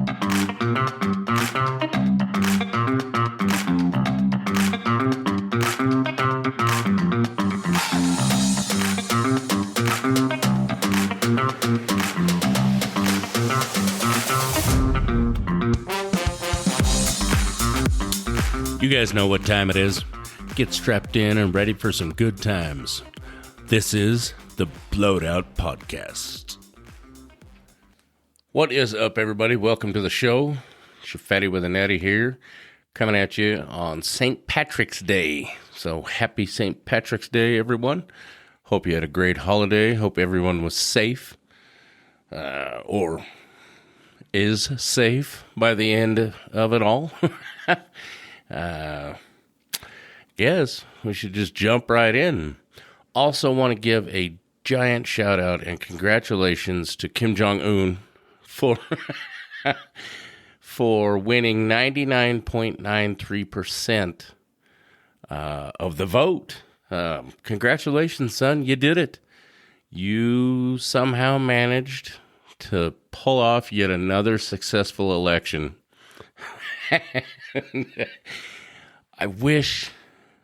You guys know what time it is. Get strapped in and ready for some good times. This is the Blowed Out Podcast. What is up, everybody? Welcome to the show. It's your fatty with a natty here, coming at you on St. Patrick's Day. So happy St. Patrick's Day, everyone. Hope you had a great holiday. Hope everyone was safe, or is safe by the end of it all. Yes, we should just jump right in. Also want to give a giant shout out and congratulations to Kim Jong-un for winning 99.93% of the vote. Congratulations, son. You did it. You somehow managed to pull off yet another successful election. I wish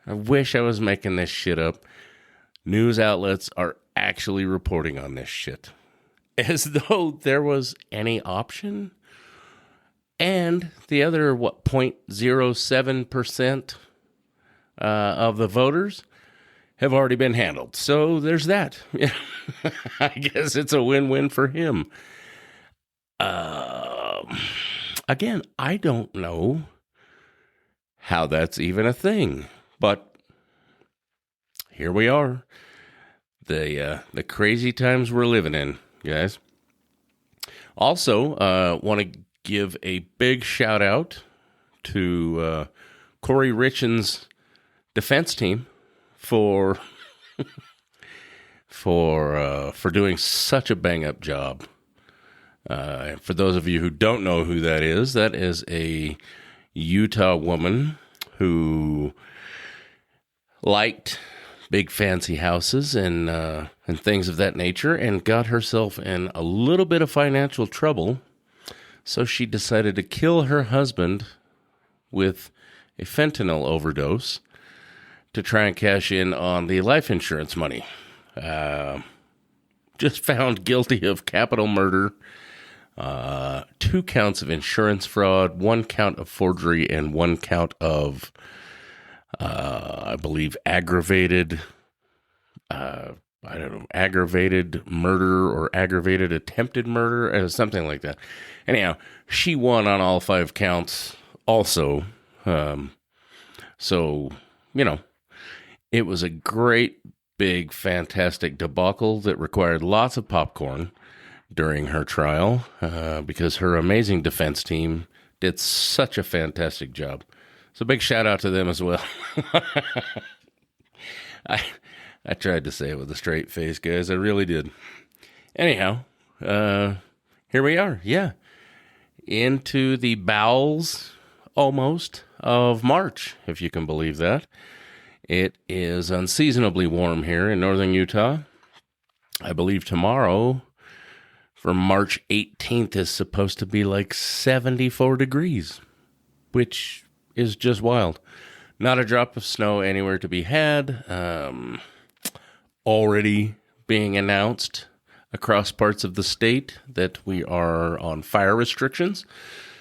I was making this shit up. News outlets are actually reporting on this shit, as though there was any option. And the other, 0.07% of the voters have already been handled. So there's that. I guess it's a win-win for him. Again, I don't know how that's even a thing, but here we are. The crazy times we're living in, guys. Also, want to give a big shout out to Corey Richens' defense team for doing such a bang up job. For those of you who don't know who that is a Utah woman who liked big fancy houses and things of that nature, and got herself in a little bit of financial trouble. So she decided to kill her husband with a fentanyl overdose to try and cash in on the life insurance money. Just found guilty of capital murder, 2 counts of insurance fraud, 1 count of forgery, and 1 count of, I believe, aggravated murder or aggravated attempted murder, something like that. Anyhow, she won on all 5 counts also. So, it was a great, big, fantastic debacle that required lots of popcorn during her trial, because her amazing defense team did such a fantastic job. So big shout out to them as well. I tried to say it with a straight face, guys. I really did. Anyhow, here we are. Yeah. Into the bowels, almost, of March, if you can believe that. It is unseasonably warm here in northern Utah. I believe tomorrow, for March 18th, is supposed to be like 74 degrees, which is just wild. Not a drop of snow anywhere to be had. Already being announced across parts of the state that we are on fire restrictions.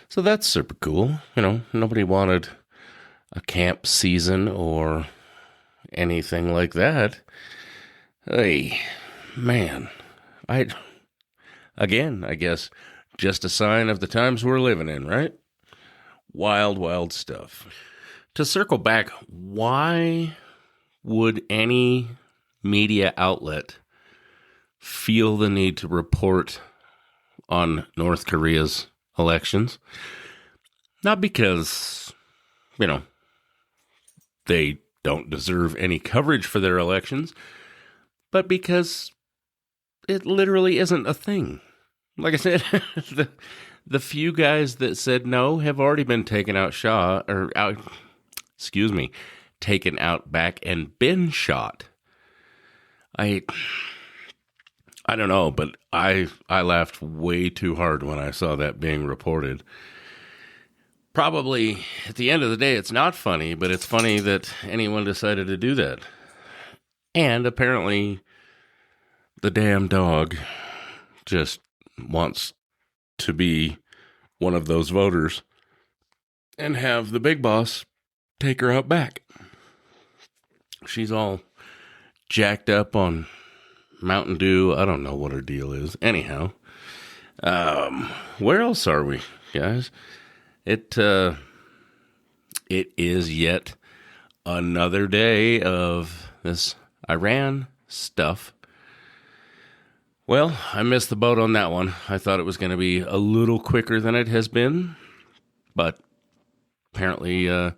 So that's super cool. Nobody wanted a camp season or anything like that. Hey, man. I guess just a sign of the times we're living in, right? Wild, wild stuff. To circle back, why would any media outlet feel the need to report on North Korea's elections? Not because, they don't deserve any coverage for their elections, but because it literally isn't a thing. Like I said, the few guys that said no have already been taken out taken out back and been shot. I don't know, but I laughed way too hard when I saw that being reported. Probably at the end of the day, it's not funny, but it's funny that anyone decided to do that. And apparently, the damn dog just wants to be one of those voters and have the big boss take her out back. She's all jacked up on Mountain Dew. I don't know what her deal is. Anyhow, where else are we, guys? It is yet another day of this Iran stuff. Well, I missed the boat on that one. I thought it was going to be a little quicker than it has been, but apparently the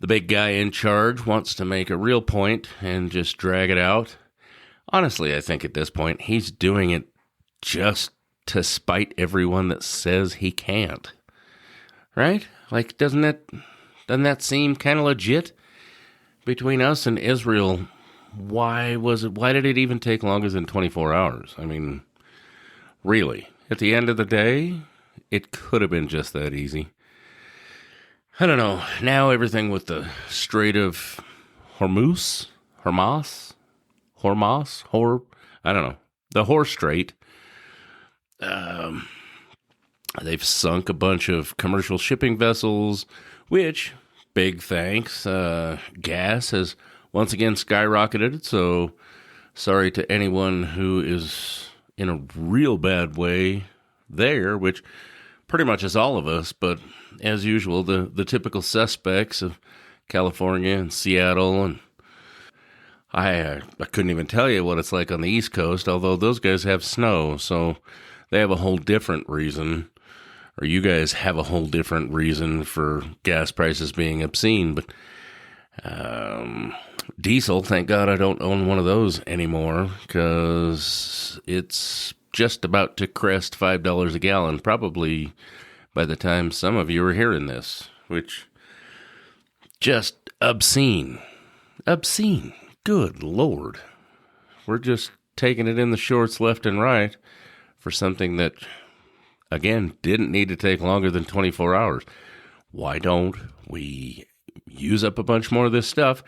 big guy in charge wants to make a real point and just drag it out. Honestly, I think at this point he's doing it just to spite everyone that says he can't. Right? Like, doesn't that seem kind of legit? Between us and Israel, why did it even take longer than 24 hours? I mean, really, at the end of the day, it could have been just that easy. I don't know. Now everything with the Strait of Hormuz, I don't know. The Horse Strait. They've sunk a bunch of commercial shipping vessels, which, big thanks, gas has once again skyrocketed. So sorry to anyone who is in a real bad way there, which pretty much is all of us. But as usual, the typical suspects of California and Seattle, and I couldn't even tell you what it's like on the East Coast, although those guys have snow, so they have a whole different reason. Or you guys have a whole different reason for gas prices being obscene. But diesel, thank God I don't own one of those anymore, because it's just about to crest $5 a gallon, probably by the time some of you are hearing this, which just obscene. Obscene. Good Lord. We're just taking it in the shorts left and right for something that, again, didn't need to take longer than 24 hours. Why don't we use up a bunch more of this stuff?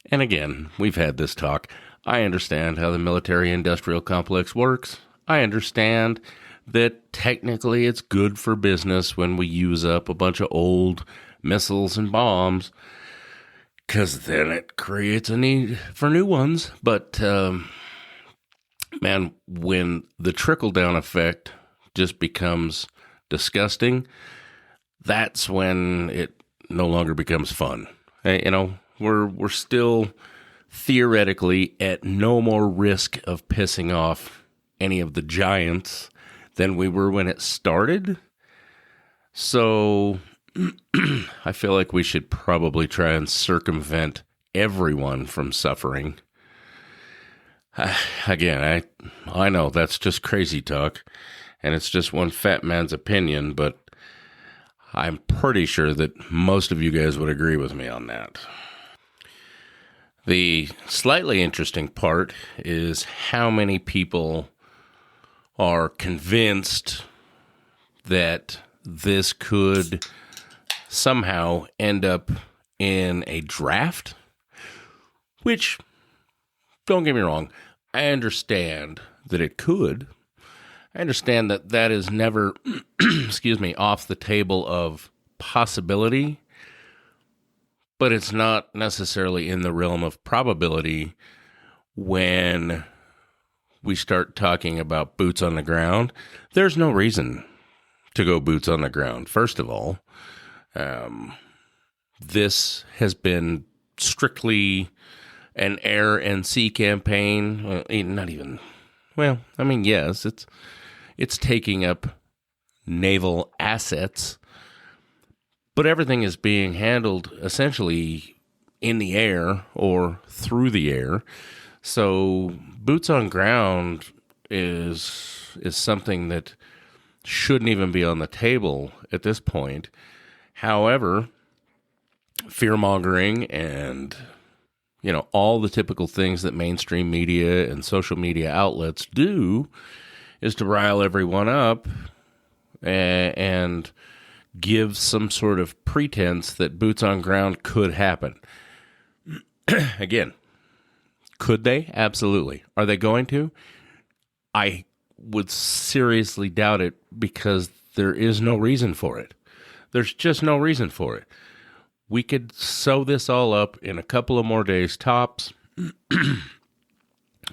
And again, we've had this talk. I understand how the military-industrial complex works. I understand that technically it's good for business when we use up a bunch of old missiles and bombs, because then it creates a need for new ones. But, man, when the trickle-down effect just becomes disgusting, that's when it no longer becomes fun. You know, we're still theoretically at no more risk of pissing off any of the giants than we were when it started. So I feel like we should probably try and circumvent everyone from suffering. Again, I know that's just crazy talk, and it's just one fat man's opinion, but I'm pretty sure that most of you guys would agree with me on that. The slightly interesting part is how many people are convinced that this could somehow end up in a draft, which, don't get me wrong, I understand that it could. I understand that that is never, off the table of possibility, but it's not necessarily in the realm of probability when we start talking about boots on the ground. There's no reason to go boots on the ground. First of all, this has been strictly an air and sea campaign. Not even, well, I mean, yes, it's taking up naval assets, but everything is being handled essentially in the air or through the air. So boots on ground is something that shouldn't even be on the table at this point. However, fear-mongering and all the typical things that mainstream media and social media outlets do is to rile everyone up and give some sort of pretense that boots on ground could happen. Again, could they? Absolutely. Are they going to? I would seriously doubt it because there is no reason for it. There's just no reason for it. We could sew this all up in a couple of more days tops.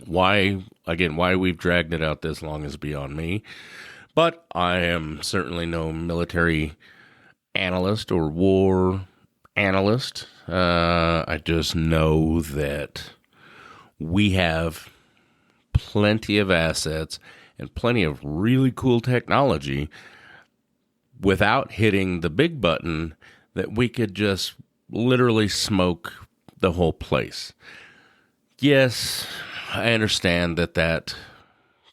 Why we've dragged it out this long is beyond me. But I am certainly no military analyst or war analyst. I just know that we have plenty of assets and plenty of really cool technology without hitting the big button that we could just literally smoke the whole place. Yes, I understand that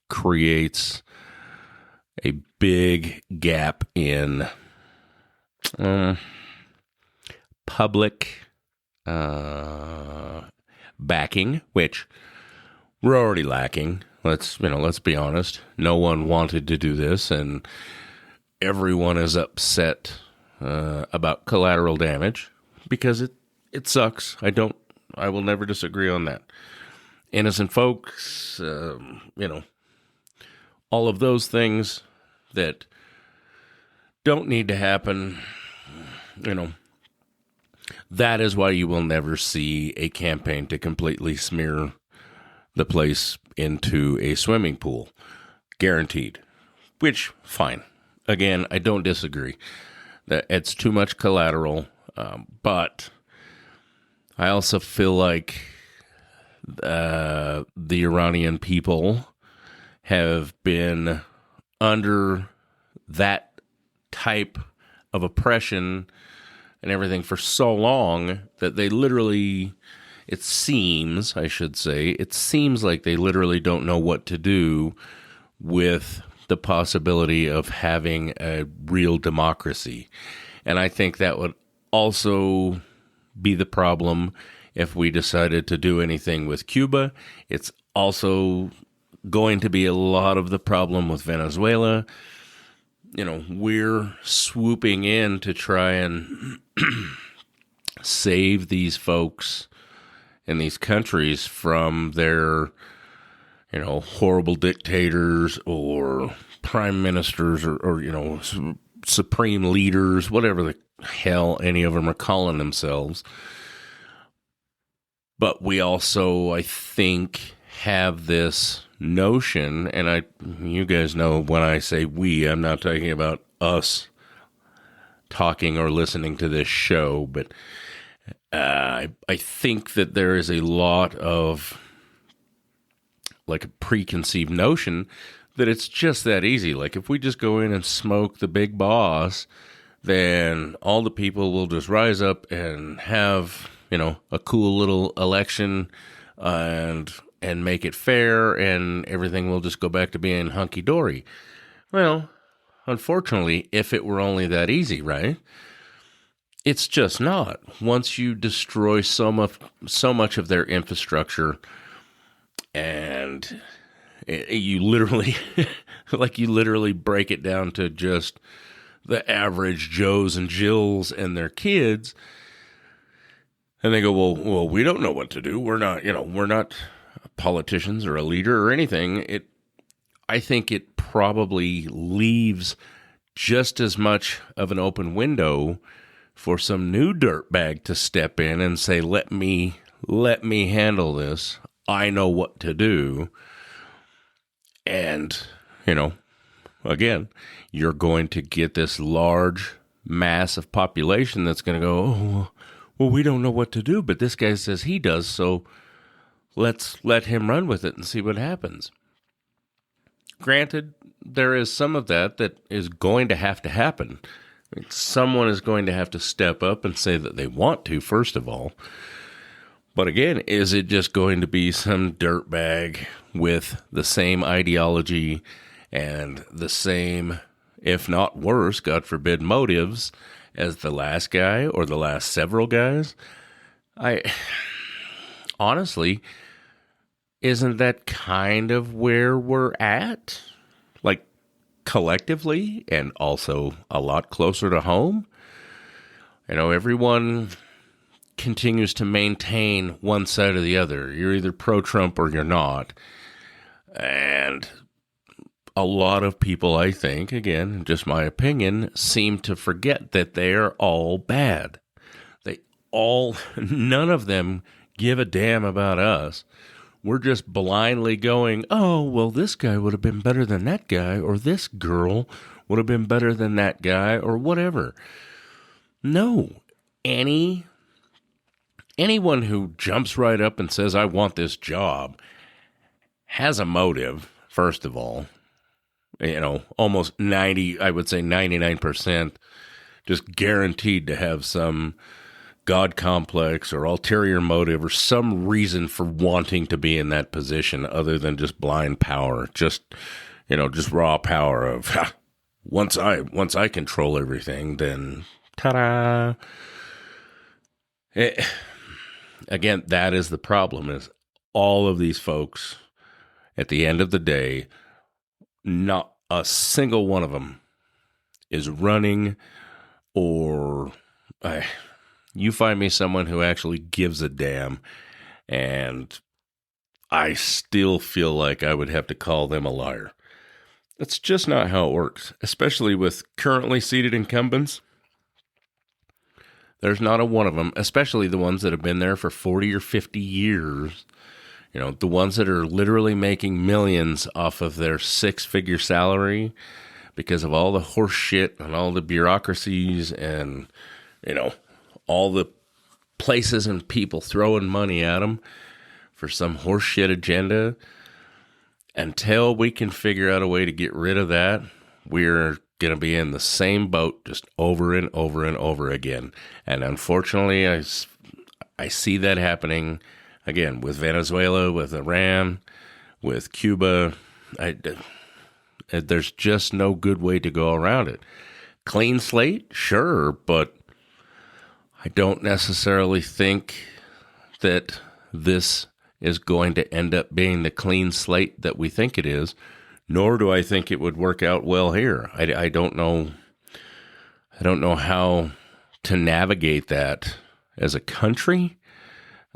creates a big gap in public backing, which we're already lacking. Let's be honest. No one wanted to do this, and everyone is upset about collateral damage because it sucks. I will never disagree on that. Innocent folks, all of those things that don't need to happen, that is why you will never see a campaign to completely smear the place into a swimming pool. Guaranteed. Which, fine. Again, I don't disagree. That it's too much collateral, but I also feel like the Iranian people have been under that type of oppression and everything for so long that they literally, it seems like they literally don't know what to do with the possibility of having a real democracy. And I think that would also be the problem if we decided to do anything with Cuba. It's also going to be a lot of the problem with Venezuela. We're swooping in to try and save these folks in these countries from their horrible dictators or prime ministers or supreme leaders, whatever the hell any of them are calling themselves. But we also, I think, have this notion, and you guys know when I say we, I'm not talking about us talking or listening to this show, but I think that there is a lot of like a preconceived notion that it's just that easy. Like if we just go in and smoke the big boss, then all the people will just rise up and have, a cool little election and make it fair and everything will just go back to being hunky-dory. Well, unfortunately, if it were only that easy, right? It's just not. Once you destroy so much of their infrastructure and you literally break it down to just the average Joes and Jills and their kids, and they go, well, we don't know what to do. We're not politicians or a leader or anything. I think it probably leaves just as much of an open window for some new dirtbag to step in and say, let me handle this. I know what to do. And, again, you're going to get this large mass of population that's going to go, oh, well, we don't know what to do, but this guy says he does, so let's let him run with it and see what happens. Granted, there is some of that is going to have to happen. Someone is going to have to step up and say that they want to, first of all. But again, is it just going to be some dirtbag with the same ideology and the same, if not worse, God forbid, motives as the last guy or the last several guys? honestly, isn't that kind of where we're at? Like, collectively, and also a lot closer to home? Everyone continues to maintain one side or the other. You're either pro-Trump or you're not. And a lot of people, I think, again, just my opinion, seem to forget that they're all bad. None of them give a damn about us. We're just blindly going, oh, well, this guy would have been better than that guy, or this girl would have been better than that guy, or whatever. No. Anyone who jumps right up and says, I want this job, has a motive, first of all. Almost 99%, just guaranteed to have some God complex or ulterior motive or some reason for wanting to be in that position other than just blind power, just raw power of once I control everything, then ta-da. Again, that is the problem, is all of these folks at the end of the day, not a single one of them is running or you find me someone who actually gives a damn, and I still feel like I would have to call them a liar. That's just not how it works, especially with currently seated incumbents. There's not a one of them, especially the ones that have been there for 40 or 50 years, the ones that are literally making millions off of their 6-figure salary because of all the horse shit and all the bureaucracies and, all the places and people throwing money at them for some horse shit agenda. Until we can figure out a way to get rid of that, we're going to be in the same boat just over and over and over again. And unfortunately, I see that happening again with Venezuela, with Iran, with Cuba. There's just no good way to go around it. Clean slate? Sure, but I don't necessarily think that this is going to end up being the clean slate that we think it is, nor do I think it would work out well here. I don't know. I don't know how to navigate that as a country.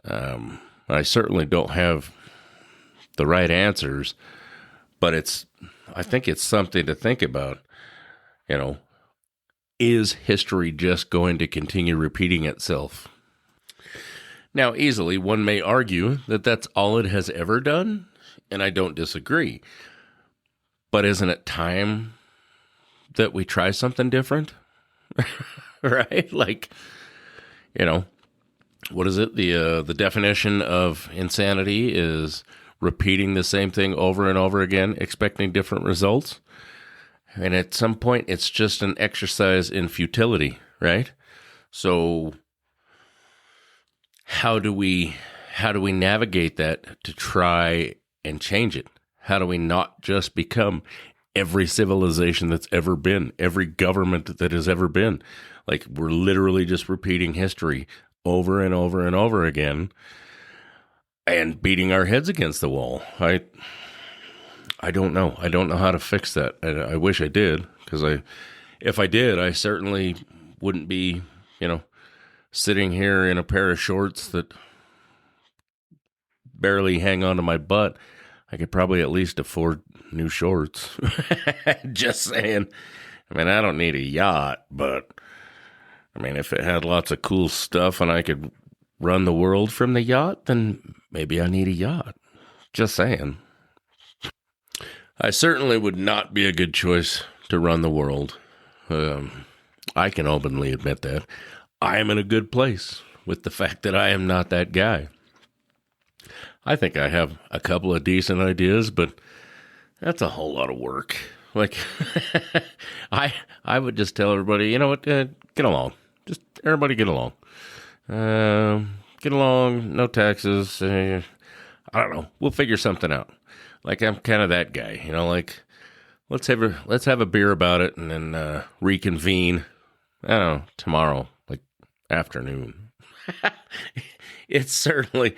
I certainly don't have the right answers, but I think it's something to think about. Is history just going to continue repeating itself? Now, easily, one may argue that that's all it has ever done, and I don't disagree. But isn't it time that we try something different? Right? Like, what is it? The definition of insanity is repeating the same thing over and over again, expecting different results. And at some point, it's just an exercise in futility, right? So how do we navigate that to try and change it? How do we not just become every civilization that's ever been, every government that has ever been? Like, we're literally just repeating history over and over and over again and beating our heads against the wall. I don't know. I don't know how to fix that. I wish I did, because if I did, I certainly wouldn't be, sitting here in a pair of shorts that barely hang onto my butt. I could probably at least afford new shorts. Just saying. I mean, I don't need a yacht, but if it had lots of cool stuff and I could run the world from the yacht, then maybe I need a yacht. Just saying. I certainly would not be a good choice to run the world. I can openly admit that. I am in a good place with the fact that I am not that guy. I think I have a couple of decent ideas, but that's a whole lot of work. Like, I would just tell everybody, you know what, get along. Just everybody get along. Get along, no taxes. I don't know. We'll figure something out. Like, I'm kind of that guy, like, let's have a beer about it and then reconvene, I don't know, tomorrow, like, afternoon. It's certainly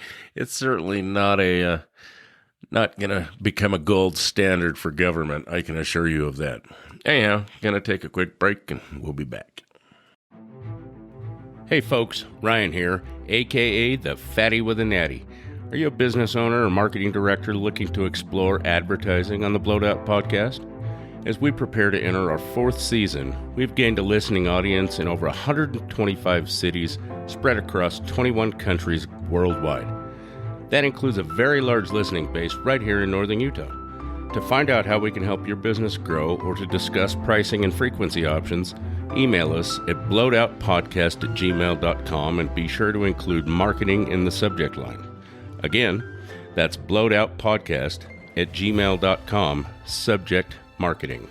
not not gonna become a gold standard for government. I can assure you of that. Anyhow, gonna take a quick break and we'll be back. Hey folks, Ryan here, aka the Fatty with a Natty. Are you a business owner or marketing director looking to explore advertising on the Blowed Out podcast? As we prepare to enter our 4th season, we've gained a listening audience in over 125 cities spread across 21 countries worldwide. That includes a very large listening base right here in northern Utah. To find out how we can help your business grow or to discuss pricing and frequency options, email us at blowedoutpodcast@gmail.com and be sure to include marketing in the subject line. Again, that's blowedoutpodcast@gmail.com, subject marketing.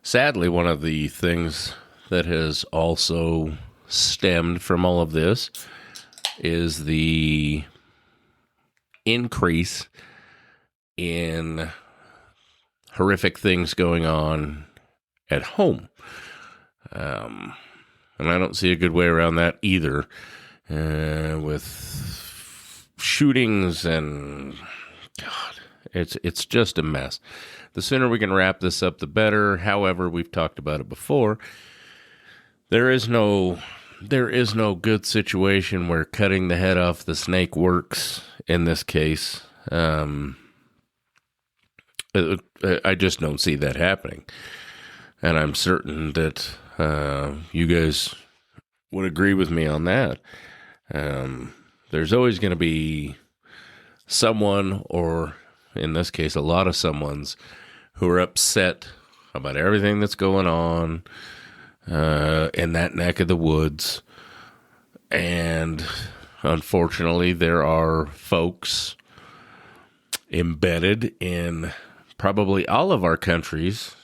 Sadly, one of the things that has also stemmed from all of this is the increase in horrific things going on at home. And I don't see a good way around that either, with shootings and God, it's just a mess. The sooner we can wrap this up, the better. However, we've talked about it before. There is no good situation where cutting the head off the snake works in this case. I just don't see that happening. And I'm certain that you guys would agree with me on that. There's always going to be someone, or in this case, a lot of someones, who are upset about everything that's going on in that neck of the woods. And unfortunately, there are folks embedded in probably all of our countries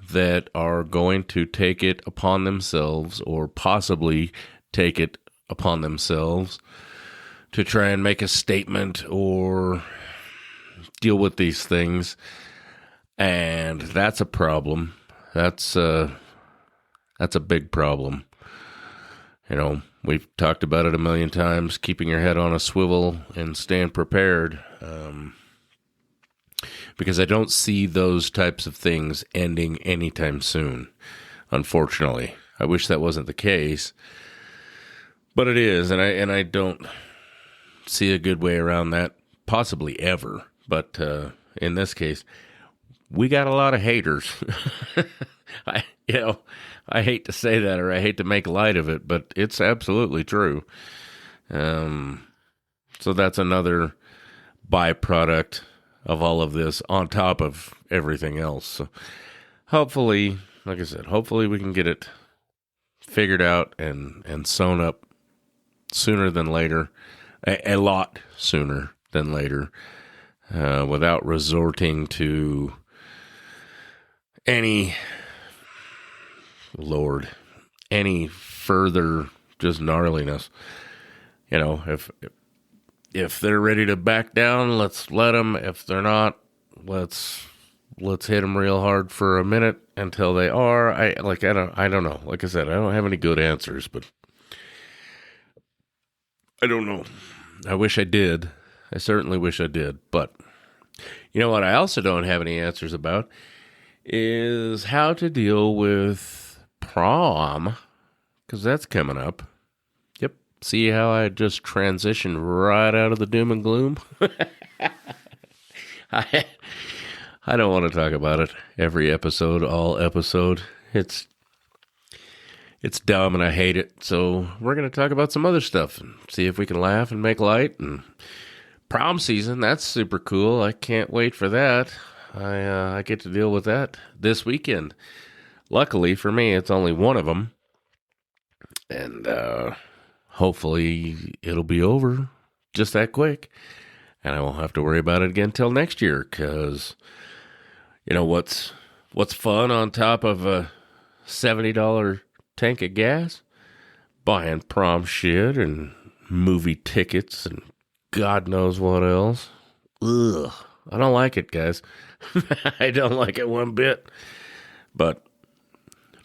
that are going to take it upon themselves, or possibly take it upon themselves, to try and make a statement or deal with these things. And that's a problem. That's a big problem. You know, we've talked about it a million times, keeping your head on a swivel and staying prepared. Because I don't see those types of things ending anytime soon, unfortunately. I wish that wasn't the case, but it is, and I don't see a good way around that, possibly ever. But in this case, we got a lot of haters. I hate to say that, or I hate to make light of it, but it's absolutely true. So that's another byproduct of all of this, on top of everything else. So hopefully, like I said, hopefully we can get it figured out and sewn up sooner than later, a lot sooner than later, without resorting to any further just gnarliness. You know, if they're ready to back down, let's let them. If they're not, let's hit them real hard for a minute until they are. I don't know. Like I said, I don't have any good answers, but I don't know. I wish I did. I certainly wish I did. But you know what I also don't have any answers about is how to deal with prom, because that's coming up. Yep. See how I just transitioned right out of the doom and gloom? I don't want to talk about it every episode, all episode. It's dumb and I hate it. So we're going to talk about some other stuff and see if we can laugh and make light. And prom season, that's super cool. I can't wait for that. I get to deal with that this weekend. Luckily for me, it's only one of them. And hopefully it'll be over just that quick. And I won't have to worry about it again till next year. Because, you know, what's fun on top of a $70 tank of gas? Buying prom shit and movie tickets and God knows what else. Ugh. I don't like it, guys. I don't like it one bit. But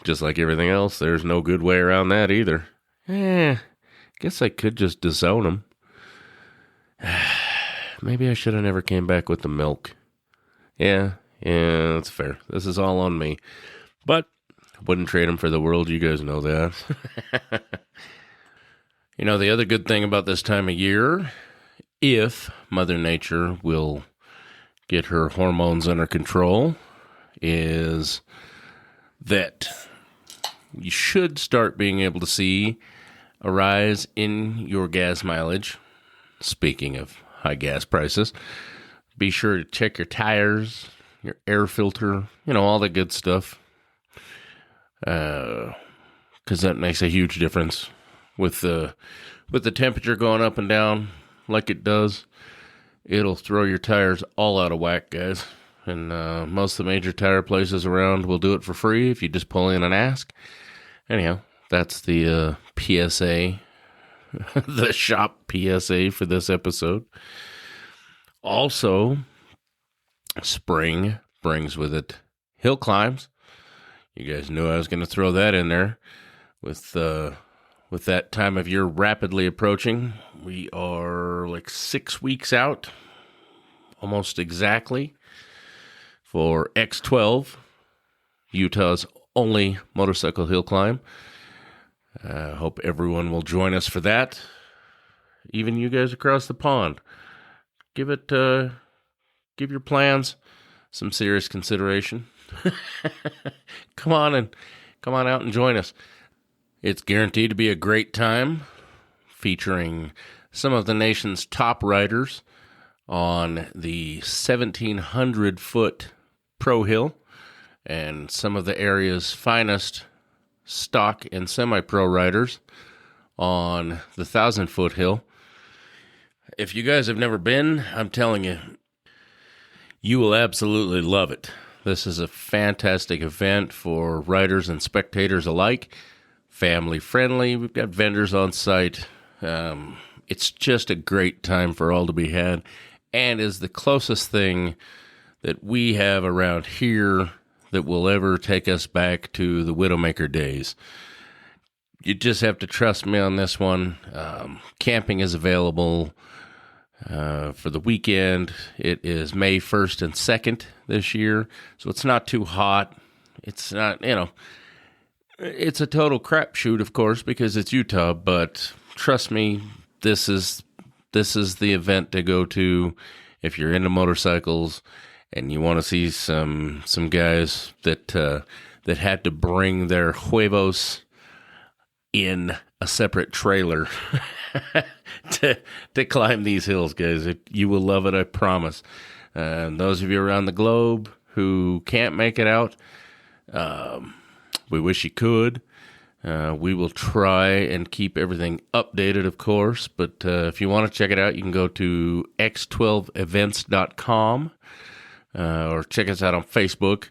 just like everything else, there's no good way around that either. Guess I could just disown them. Maybe I should have never came back with the milk. Yeah, that's fair. This is all on me. But I wouldn't trade them for the world. You guys know that. The other good thing about this time of year, if Mother Nature will get her hormones under control, is that you should start being able to see a rise in your gas mileage. Speaking of high gas prices, be sure to check your tires, your air filter, all the good stuff. Because that makes a huge difference with the temperature going up and down like it does. It'll throw your tires all out of whack, guys. And most of the major tire places around will do it for free if you just pull in and ask. Anyhow, that's the PSA, the shop PSA for this episode. Also, spring brings with it hill climbs. You guys knew I was going to throw that in there. With that time of year rapidly approaching, we are like 6 weeks out, almost exactly, for X12, Utah's only motorcycle hill climb. Hope everyone will join us for that. Even you guys across the pond. Give your plans some serious consideration. Come on out and join us. It's guaranteed to be a great time, featuring some of the nation's top riders on the 1,700-foot Pro Hill and some of the area's finest stock and semi-pro riders on the 1,000-foot hill. If you guys have never been, I'm telling you, you will absolutely love it. This is a fantastic event for riders and spectators alike. Family friendly. We've got vendors on site. It's just a great time for all to be had, and is the closest thing that we have around here that will ever take us back to the Widowmaker days. You just have to trust me on this one. Camping is available for the weekend. It is May 1st and 2nd this year, so it's not too hot. It's not, it's a total crapshoot, of course, because it's Utah, but trust me, this is the event to go to if you're into motorcycles and you want to see some guys that had to bring their huevos in a separate trailer to climb these hills, guys. You will love it, I promise. And those of you around the globe who can't make it out, we wish you could. We will try and keep everything updated, of course. But if you want to check it out, you can go to x12events.com or check us out on Facebook.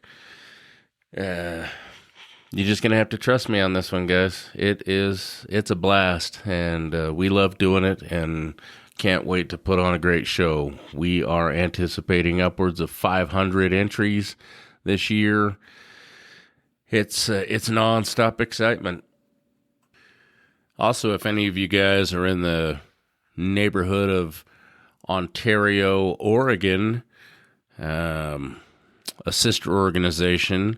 You're just going to have to trust me on this one, guys. It's a blast, and we love doing it and can't wait to put on a great show. We are anticipating upwards of 500 entries this year. It's nonstop excitement. Also, if any of you guys are in the neighborhood of Ontario, Oregon, a sister organization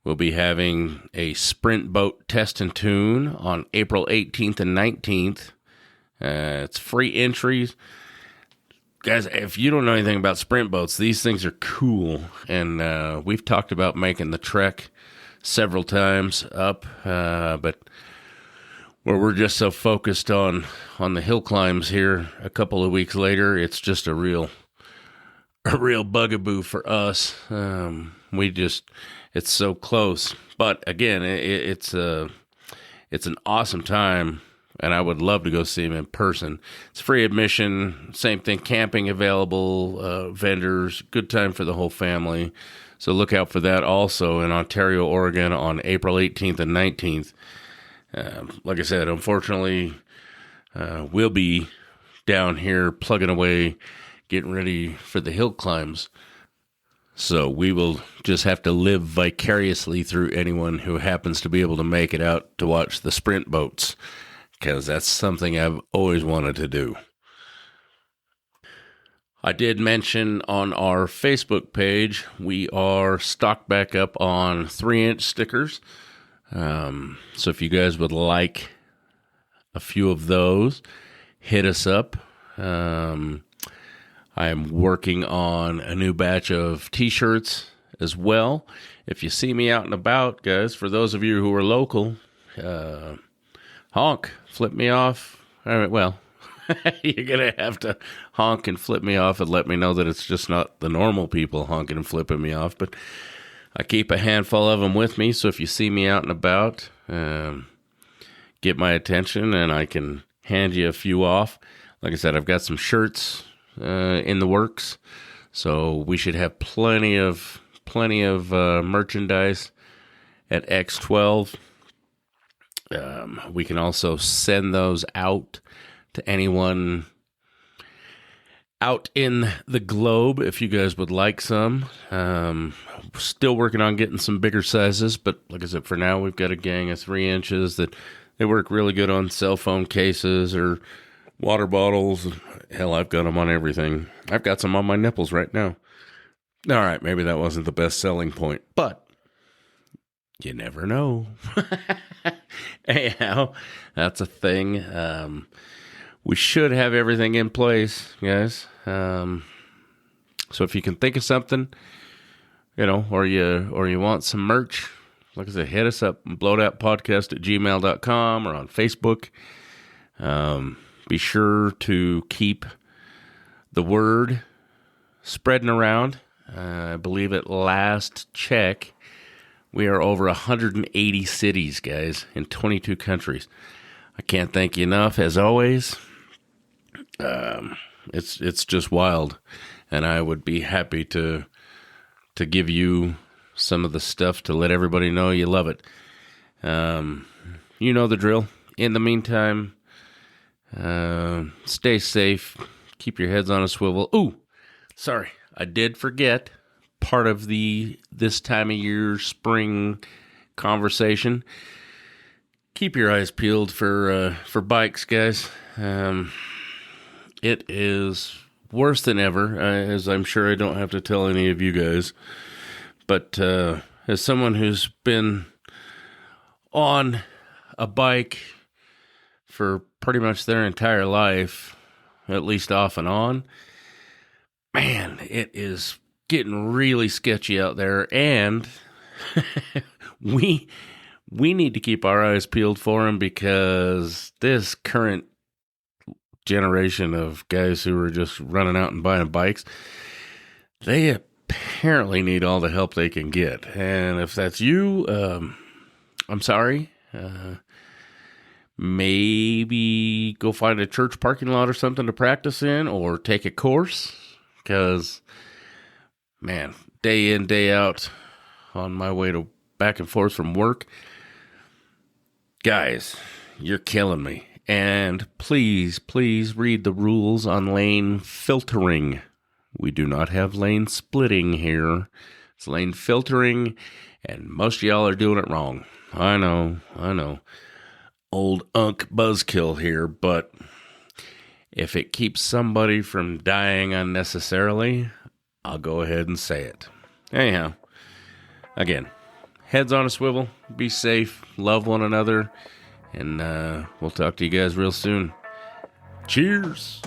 will be having a sprint boat test and tune on April 18th and 19th. It's free entries. Guys, if you don't know anything about sprint boats, these things are cool. And we've talked about making the trek several times up, but where we're just so focused on the hill climbs here a couple of weeks later, it's just a real bugaboo for us. It's so close. But again, it's an awesome time, and I would love to go see him in person. It's free admission, same thing, camping available, vendors, good time for the whole family. So look out for that also in Ontario, Oregon on April 18th and 19th. Like I said, unfortunately, we'll be down here plugging away, getting ready for the hill climbs. So we will just have to live vicariously through anyone who happens to be able to make it out to watch the sprint boats, because that's something I've always wanted to do. I did mention on our Facebook page, we are stocked back up on 3-inch stickers. So if you guys would like a few of those, hit us up. I am working on a new batch of t-shirts as well. If you see me out and about, guys, for those of you who are local, honk, flip me off. All right, well, you're going to have to honk and flip me off and let me know that it's just not the normal people honking and flipping me off. But I keep a handful of them with me, so if you see me out and about, get my attention and I can hand you a few off. Like I said, I've got some shirts in the works, so we should have plenty of merchandise at X12. We can also send those out to anyone out in the globe if you guys would like some. Still working on getting some bigger sizes, but like I said, for now we've got a gang of 3 inches that they work really good on cell phone cases or water bottles. Hell, I've got them on everything. I've got some on my nipples right now. All right, maybe that wasn't the best selling point, but you never know. Anyhow, that's a thing. We should have everything in place, guys. So if you can think of something, or you want some merch, like I said, hit us up, blowedapodcast@gmail.com or on Facebook. Be sure to keep the word spreading around. I believe at last check, we are over 180 cities, guys, in 22 countries. I can't thank you enough, as always. It's just wild, and I would be happy to give you some of the stuff to let everybody know you love it. You know the drill. In the meantime, stay safe. Keep your heads on a swivel. Ooh, sorry, I did forget part of this time of year spring conversation. Keep your eyes peeled for bikes, guys. It is worse than ever, as I'm sure I don't have to tell any of you guys. But as someone who's been on a bike for pretty much their entire life, at least off and on, man, it is getting really sketchy out there, and we need to keep our eyes peeled for them, because this current generation of guys who are just running out and buying bikes, they apparently need all the help they can get. And if that's you, I'm sorry. Maybe go find a church parking lot or something to practice in, or take a course, because, man, day in, day out on my way to back and forth from work, guys, you're killing me. And please read the rules on lane filtering. We do not have lane splitting here. It's lane filtering, and most of y'all are doing it wrong. I know. Old Unk buzzkill here, but if it keeps somebody from dying unnecessarily, I'll go ahead and say it. Anyhow, again, heads on a swivel, be safe, love one another, and we'll talk to you guys real soon. Cheers!